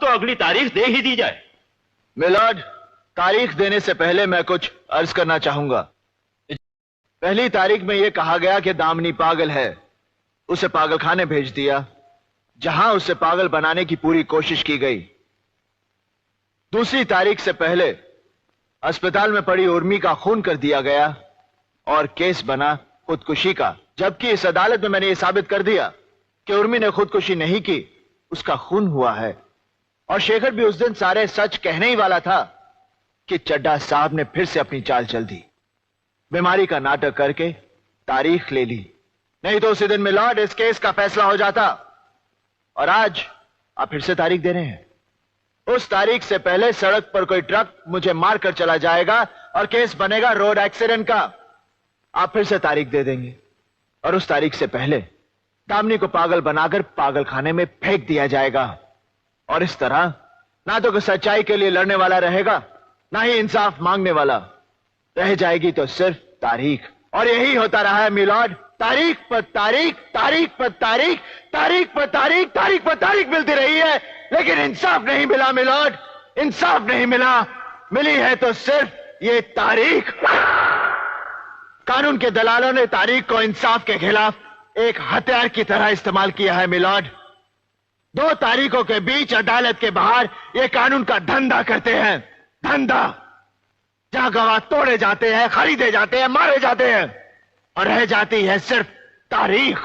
तो अगली तारीख दे ही दी जाए। मिलॉर्ड, तारीख देने से पहले मैं कुछ अर्ज करना चाहूंगा। पहली तारीख में यह कहा गया कि दामिनी पागल है, उसे पागलखाने भेज दिया, जहां उसे पागल बनाने की पूरी कोशिश की गई। दूसरी तारीख से पहले अस्पताल में पड़ी उर्मी का खून कर दिया गया और केस बना खुदकुशी का, जबकि इस अदालत में मैंने यह साबित कर दिया कि उर्मी ने खुदकुशी नहीं की, उसका खून हुआ है। और शेखर भी उस दिन सारे सच कहने ही वाला था कि चड्ढा साहब ने फिर से अपनी चाल चल दी, बीमारी का नाटक करके तारीख ले ली। नहीं तो उसी दिन मिलॉर्ड इस केस का फैसला हो जाता। और आज आप फिर से तारीख दे रहे हैं। उस तारीख से पहले सड़क पर कोई ट्रक मुझे मारकर चला जाएगा और केस बनेगा रोड एक्सीडेंट का। आप फिर से तारीख दे देंगे और उस तारीख से पहले दामिनी को पागल बनाकर पागलखाने में फेंक दिया जाएगा। और इस तरह ना तो कोई सच्चाई के लिए लड़ने वाला रहेगा, ना ही इंसाफ मांगने वाला। रह जाएगी तो सिर्फ तारीख। और यही होता रहा है मिलॉर्ड, तारीख पर तारीख, तारीख पर तारीख, तारीख पर तारीख, तारीख पर तारीख मिलती रही है, लेकिन इंसाफ नहीं मिला मिलॉर्ड, इंसाफ नहीं मिला। मिली है तो सिर्फ ये तारीख। कानून के दलालों ने तारीख को इंसाफ के खिलाफ एक हथियार की तरह इस्तेमाल किया है मिलॉर्ड। 2 तारीखों के बीच अदालत के बाहर ये कानून का धंधा करते हैं, धंधा, जहां गवाह तोड़े जाते हैं, खरीदे जाते हैं, मारे जाते हैं, और रह जाती है सिर्फ तारीख।